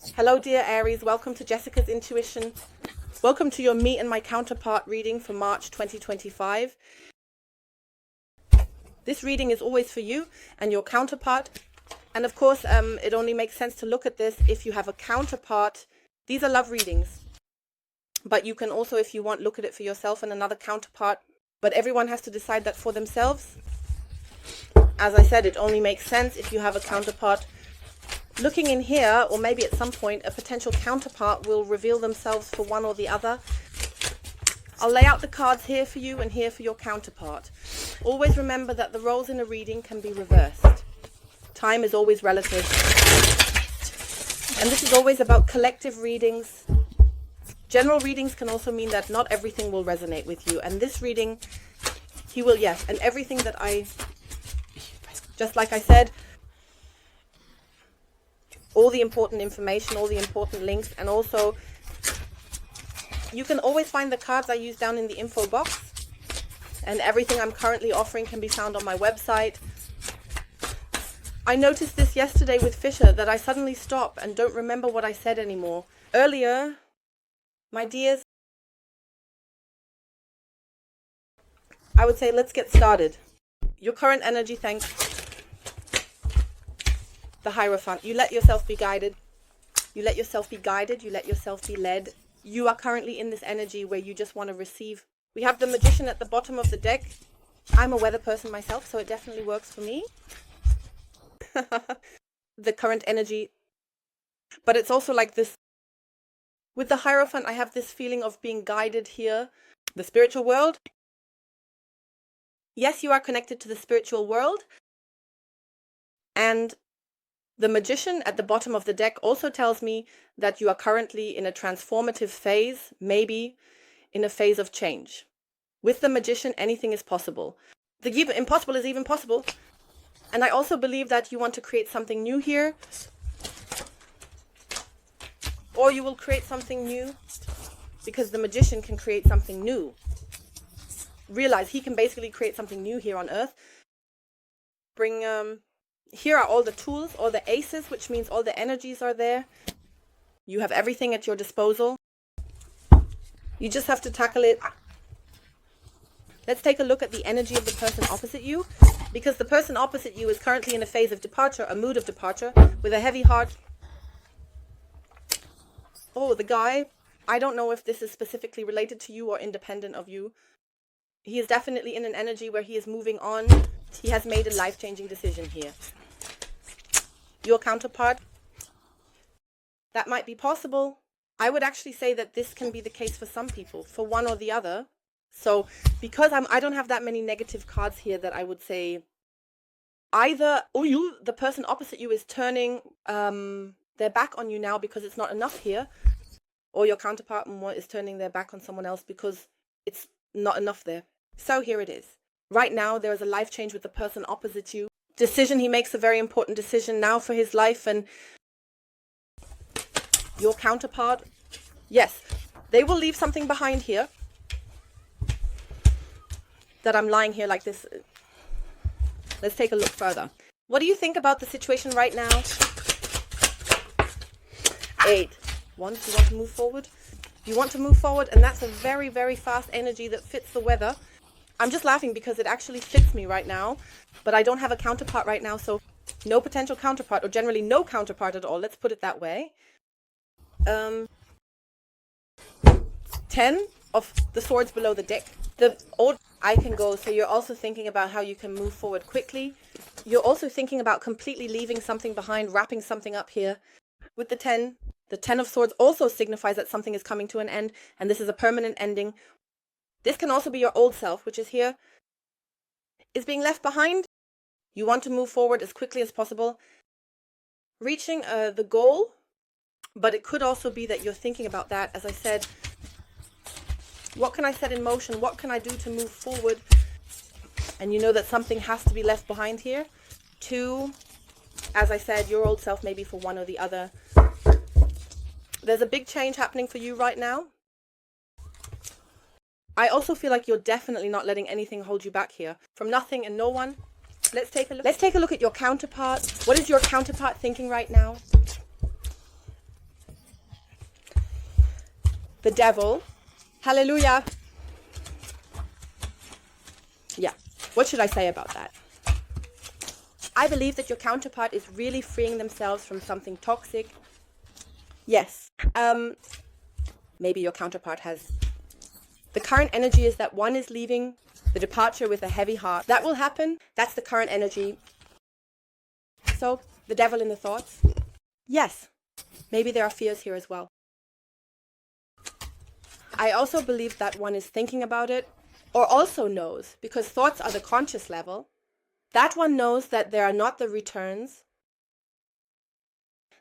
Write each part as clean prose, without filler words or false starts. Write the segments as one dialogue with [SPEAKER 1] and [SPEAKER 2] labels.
[SPEAKER 1] Hello dear Aries, welcome to Jessica's Intuition. Welcome to your Me and My Counterpart reading for March 2025. This reading is always for you and your counterpart. And of course, it only makes sense to look at this if you have a counterpart. These are love readings. But you can also, if you want, look at it for yourself and another counterpart. But everyone has to decide that for themselves. As I said, it only makes sense if you have a counterpart. Looking in here, or maybe at some point, a potential counterpart will reveal themselves for one or the other. I'll lay out the cards here for you and here for your counterpart. Always remember that the roles in a reading can be reversed. Time is always relative. And this is always about collective readings. General readings can also mean that not everything will resonate with you. And this reading, he will, yes. And everything that just like I said, all the important information, all the important links, and also you can always find the cards I use down in the info box, and everything I'm currently offering can be found on my website. I noticed this yesterday with Fisher, that I suddenly stop and don't remember what I said anymore. Earlier, my dears, I would say let's get started. Your current energy, thanks. The Hierophant. You let yourself be guided. You let yourself be guided. You let yourself be led. You are currently in this energy where you just want to receive. We have the Magician at the bottom of the deck. I'm a weather person myself, so it definitely works for me. The current energy. But it's also like this. With the Hierophant, I have this feeling of being guided here. The spiritual world. Yes, you are connected to the spiritual world. And the Magician at the bottom of the deck also tells me that you are currently in a transformative phase, maybe in a phase of change. With the Magician, anything is possible. The impossible is even possible. And I also believe that you want to create something new here. Or you will create something new because the Magician can create something new. Realize he can basically create something new here on Earth. Here are all the tools, all the aces, which means all the energies are there. You have everything at your disposal. You just have to tackle it. Let's take a look at the energy of the person opposite you, because the person opposite you is currently in a phase of departure, a mood of departure, with a heavy heart. Oh, the guy, I don't know if this is specifically related to you or independent of you. He is definitely in an energy where he is moving on. He has made a life-changing decision here. Your counterpart, that might be possible. I would actually say that this can be the case for some people, for one or the other. So because I don't have that many negative cards here that I would say either, the person opposite you is turning their back on you now because it's not enough here, or your counterpart is turning their back on someone else because it's not enough there. So here it is. Right now, there is a life change with the person opposite you. Decision, he makes a very important decision now for his life. And your counterpart, yes, they will leave something behind here. That I'm lying here like this. Let's take a look further. What do you think about the situation right now? 8. You want to move forward? You want to move forward, and that's a very, very fast energy that fits the weather. I'm just laughing because it actually fits me right now, but I don't have a counterpart right now, so no potential counterpart, or generally no counterpart at all. Let's put it that way. 10 of the swords below the deck. The old I can go, so you're also thinking about how you can move forward quickly. You're also thinking about completely leaving something behind, wrapping something up here. With the 10 of swords also signifies that something is coming to an end, and this is a permanent ending. This can also be your old self, which is here, is being left behind. You want to move forward as quickly as possible, reaching the goal, but it could also be that you're thinking about that. As I said, what can I set in motion? What can I do to move forward? And you know that something has to be left behind here. 2, as I said, your old self, maybe for one or the other. There's a big change happening for you right now. I also feel like you're definitely not letting anything hold you back here. From nothing and no one. Let's take a look. Let's take a look at your counterpart. What is your counterpart thinking right now? the devil. Hallelujah. Yeah. What should I say about that? I believe that your counterpart is really freeing themselves from something toxic. Yes. Maybe your counterpart has... The current energy is that one is leaving the departure with a heavy heart. That will happen. That's the current energy. So, the devil in the thoughts. Yes. Maybe there are fears here as well. I also believe that one is thinking about it, or also knows, because thoughts are the conscious level. That one knows that there are not the returns,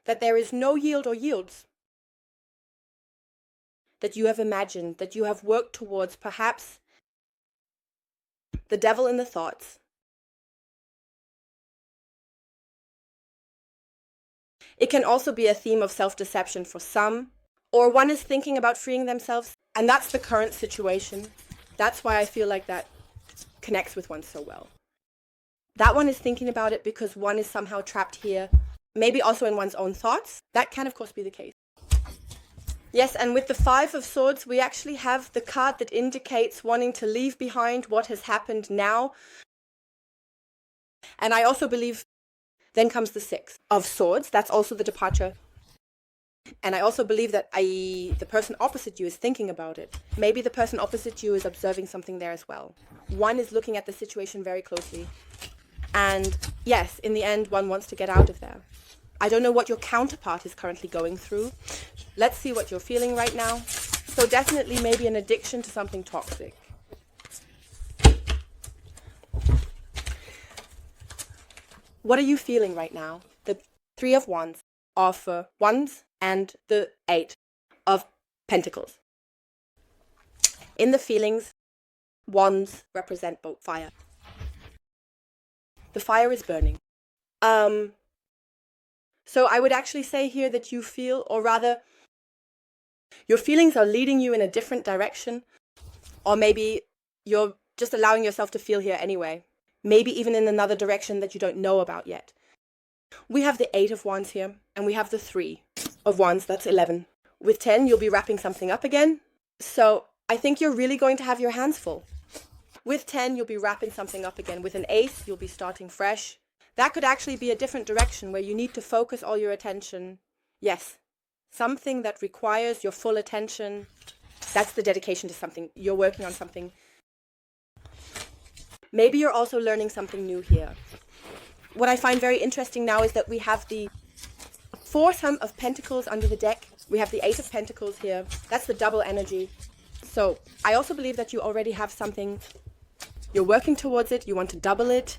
[SPEAKER 1] that there is no yield or yields that you have imagined, that you have worked towards, perhaps the devil in the thoughts. It can also be a theme of self-deception for some, or one is thinking about freeing themselves, and that's the current situation. That's why I feel like that connects with one so well. That one is thinking about it because one is somehow trapped here, maybe also in one's own thoughts. That can, of course, be the case. Yes, and with the Five of Swords, we actually have the card that indicates wanting to leave behind what has happened now. And I also believe then comes the Six of Swords. That's also the departure. And I also believe that the person opposite you is thinking about it. Maybe the person opposite you is observing something there as well. One is looking at the situation very closely. And yes, in the end, one wants to get out of there. I don't know what your counterpart is currently going through. Let's see what you're feeling right now. So definitely maybe an addiction to something toxic. What are you feeling right now? The Three of Wands of Wands and the Eight of Pentacles. In the feelings, Wands represent both fire. The fire is burning. So I would actually say here that you feel, or rather, your feelings are leading you in a different direction, or maybe you're just allowing yourself to feel here anyway. Maybe even in another direction that you don't know about yet. We have the Eight of Wands here, and we have the Three of Wands, that's 11. With 10, you'll be wrapping something up again. So I think you're really going to have your hands full. With 10, you'll be wrapping something up again. With an Ace, you'll be starting fresh. That could actually be a different direction where you need to focus all your attention. Yes, something that requires your full attention. That's the dedication to something. You're working on something. Maybe you're also learning something new here. What I find very interesting now is that we have the Foursome of Pentacles under the deck. We have the Eight of Pentacles here. That's the double energy. So I also believe that you already have something. You're working towards it. You want to double it.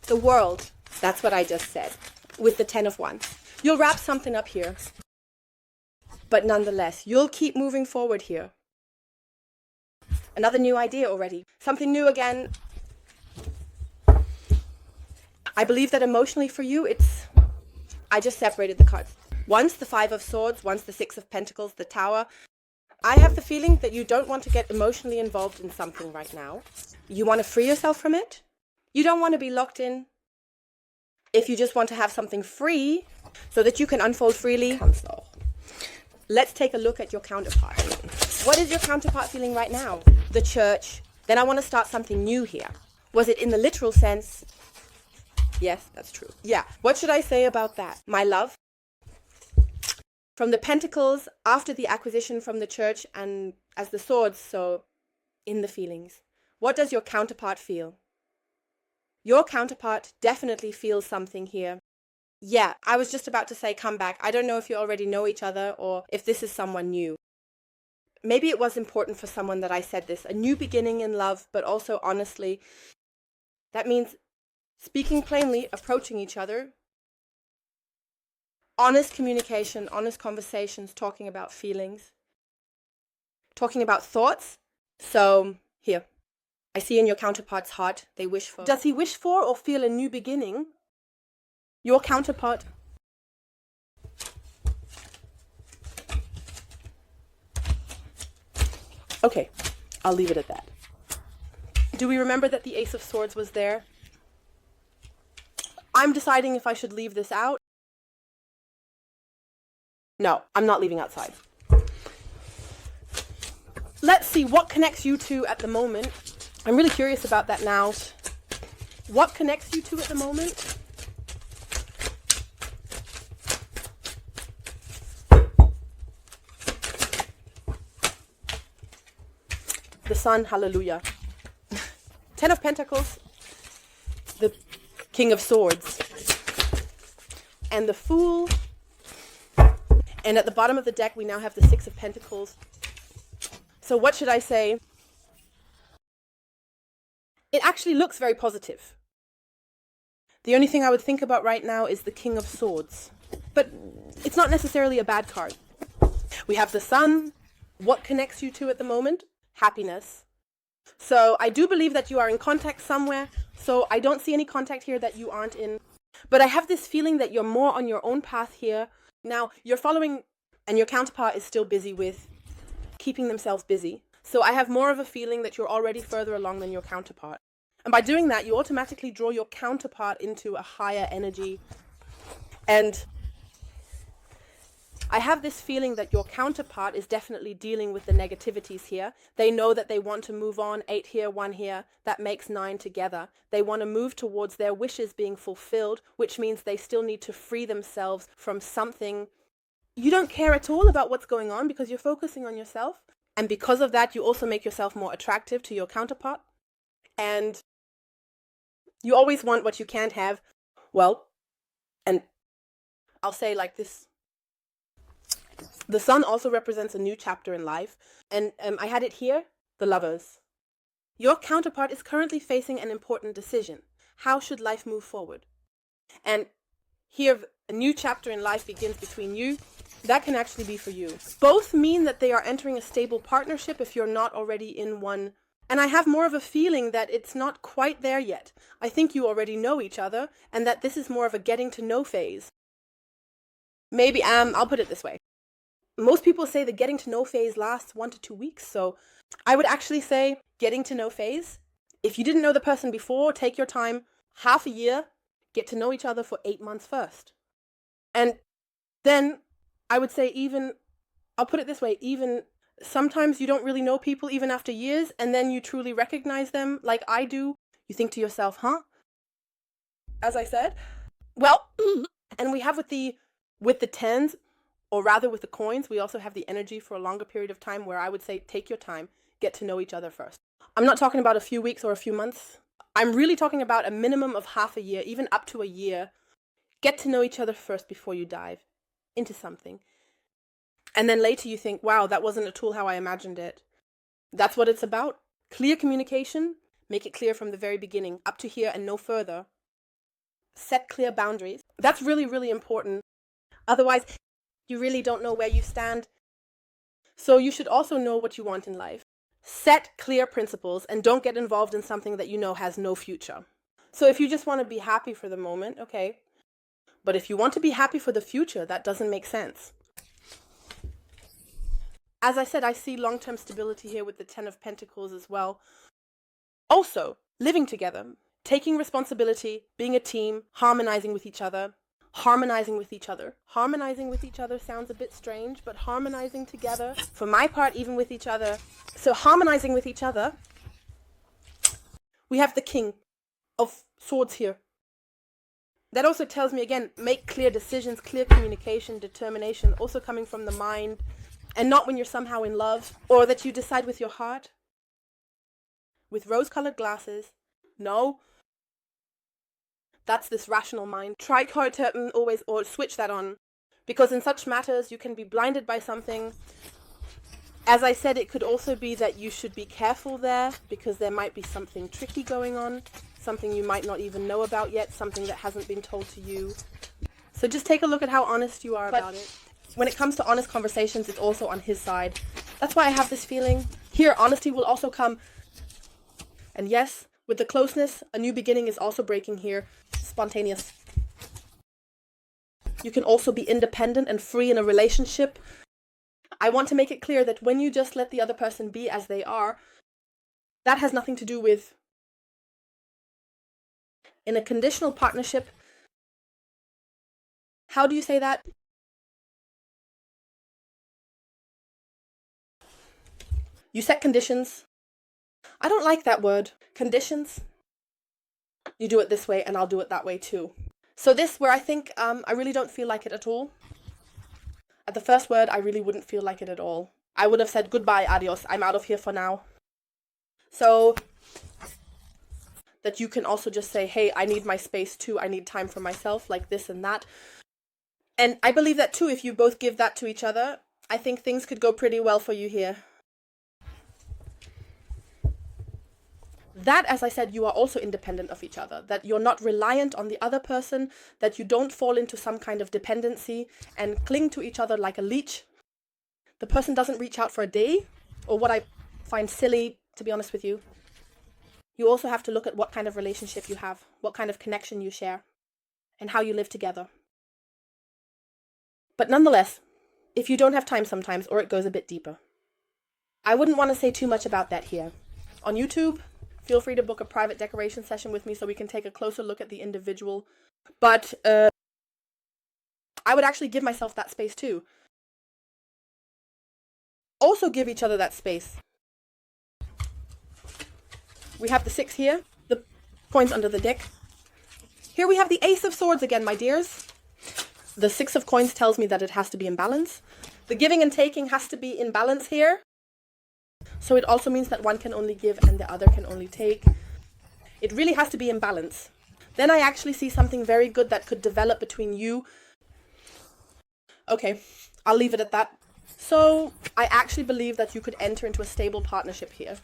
[SPEAKER 1] The World. That's what I just said. With the Ten of Wands. You'll wrap something up here. But nonetheless, you'll keep moving forward here. Another new idea already. Something new again. I believe that emotionally for you, I just separated the cards. Once the Five of Swords, once the Six of Pentacles, the Tower. I have the feeling that you don't want to get emotionally involved in something right now. You want to free yourself from it. You don't want to be locked in. If you just want to have something free so that you can unfold freely. Cancel. Let's take a look at your counterpart. What is your counterpart feeling right now? The Church. Then I want to start something new here. Was it in the literal sense? Yes, that's true. Yeah. What should I say about that? My love. From the Pentacles, after the acquisition from the Church, and as the Swords, so in the feelings. What does your counterpart feel? Your counterpart definitely feels something here. Yeah, I was just about to say come back. I don't know if you already know each other or if this is someone new. Maybe it was important for someone that I said this. A new beginning in love, but also honestly. That means speaking plainly, approaching each other. Honest communication, honest conversations, talking about feelings. Talking about thoughts. So, here. I see in your counterpart's heart, they wish for. Does he wish for or feel a new beginning? Your counterpart. Okay, I'll leave it at that. Do we remember that the Ace of Swords was there? I'm deciding if I should leave this out. No, I'm not leaving outside. Let's see what connects you two at the moment. I'm really curious about that now. What connects you two at the moment? The Sun, hallelujah. Ten of Pentacles, the King of Swords, and the Fool. And at the bottom of the deck, we now have the Six of Pentacles. So what should I say? It actually looks very positive. The only thing I would think about right now is the King of Swords. But it's not necessarily a bad card. We have the Sun. What connects you two at the moment? Happiness. So I do believe that you are in contact somewhere. So I don't see any contact here that you aren't in. But I have this feeling that you're more on your own path here. Now, you're following, and your counterpart is still busy with keeping themselves busy. So I have more of a feeling that you're already further along than your counterpart. And by doing that, you automatically draw your counterpart into a higher energy. And I have this feeling that your counterpart is definitely dealing with the negativities here. They know that they want to move on, 8 here, 1 here. That makes 9 together. They want to move towards their wishes being fulfilled, which means they still need to free themselves from something. You don't care at all about what's going on because you're focusing on yourself. And because of that, you also make yourself more attractive to your counterpart. And you always want what you can't have. Well, and I'll say like this. The Sun also represents a new chapter in life. And I had it here, the Lovers. Your counterpart is currently facing an important decision. How should life move forward? And here, a new chapter in life begins between you. That can actually be for you. Both mean that they are entering a stable partnership if you're not already in one. And I have more of a feeling that it's not quite there yet. I think you already know each other and that this is more of a getting to know phase. Maybe, I'll put it this way. Most people say the getting to know phase lasts 1 to 2 weeks. So I would actually say getting to know phase. If you didn't know the person before, take your time, half a year, get to know each other for 8 months first. And then I would say even, I'll put it this way, even sometimes you don't really know people even after years, and then you truly recognize them like I do. You think to yourself, huh? As I said, well, and we have with the tens, or rather with the coins, we also have the energy for a longer period of time where I would say take your time, get to know each other first. I'm not talking about a few weeks or a few months. I'm really talking about a minimum of half a year, even up to a year. Get to know each other first before you dive into something. And then later you think, wow, that wasn't at all how I imagined it. That's what it's about. Clear communication, make it clear from the very beginning, up to here and no further. Set clear boundaries. That's really, really important. Otherwise, you really don't know where you stand. So you should also know what you want in life. Set clear principles and don't get involved in something that you know has no future. So if you just want to be happy for the moment, okay. But if you want to be happy for the future, that doesn't make sense. As I said, I see long-term stability here with the Ten of Pentacles as well. Also, living together, taking responsibility, being a team, harmonizing with each other. Harmonizing with each other. Harmonizing with each other sounds a bit strange, but harmonizing together, for my part, even with each other. So harmonizing with each other, we have the King of Swords here. That also tells me, again, make clear decisions, clear communication, determination, also coming from the mind, and not when you're somehow in love, or that you decide with your heart, with rose-colored glasses. No. That's this rational mind. Try to always, or switch that on. Because in such matters, you can be blinded by something. As I said, it could also be that you should be careful there, because there might be something tricky going on, something you might not even know about yet, something that hasn't been told to you. So just take a look at how honest you are about it. When it comes to honest conversations, it's also on his side. That's why I have this feeling. Here, honesty will also come. And yes, with the closeness, a new beginning is also breaking here. Spontaneous. You can also be independent and free in a relationship. I want to make it clear that when you just let the other person be as they are, that has nothing to do with. In a conditional partnership, how do you say that? You set conditions. I don't like that word. Conditions. You do it this way and I'll do it that way too. So this, where I think I really don't feel like it at all. At the first word, I really wouldn't feel like it at all. I would have said goodbye, adios, I'm out of here for now. So that you can also just say, hey, I need my space too. I need time for myself, like this and that. And I believe that too, if you both give that to each other, I think things could go pretty well for you here. That, as I said, you are also independent of each other, that you're not reliant on the other person, that you don't fall into some kind of dependency and cling to each other like a leech. The person doesn't reach out for a day, or what I find silly, to be honest with you. You also have to look at what kind of relationship you have, what kind of connection you share, and how you live together. But nonetheless, if you don't have time sometimes, or it goes a bit deeper, I wouldn't want to say too much about that here. On YouTube, feel free to book a private decoration session with me so we can take a closer look at the individual. But I would actually give myself that space too. Also give each other that space. We have the 6 here, the coins under the deck. Here we have the Ace of Swords again, my dears. The 6 of coins tells me that it has to be in balance. The giving and taking has to be in balance here. So it also means that one can only give and the other can only take. It really has to be in balance. Then I actually see something very good that could develop between you. Okay, I'll leave it at that. So I actually believe that you could enter into a stable partnership here.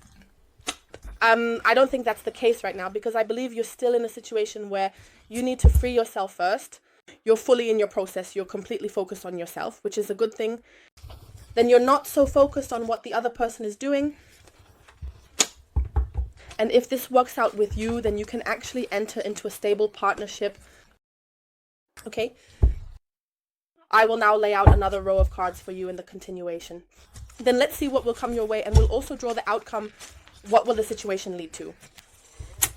[SPEAKER 1] I don't think that's the case right now, because I believe you're still in a situation where you need to free yourself first. You're fully in your process. You're completely focused on yourself, which is a good thing. Then you're not so focused on what the other person is doing. And if this works out with you, then you can actually enter into a stable partnership. Okay? I will now lay out another row of cards for you in the continuation. Then let's see what will come your way, and we'll also draw the outcome. What will the situation lead to?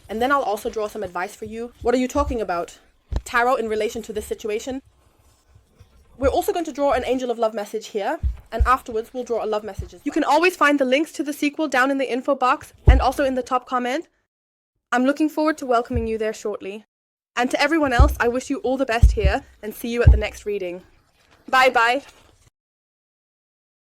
[SPEAKER 1] And then I'll also draw some advice for you. What are you talking about? Tarot in relation to this situation? We're also going to draw an Angel of Love message here, and afterwards we'll draw a love message. You can always find the links to the sequel down in the info box and also in the top comment. I'm looking forward to welcoming you there shortly. And to everyone else, I wish you all the best here and see you at the next reading. Bye bye.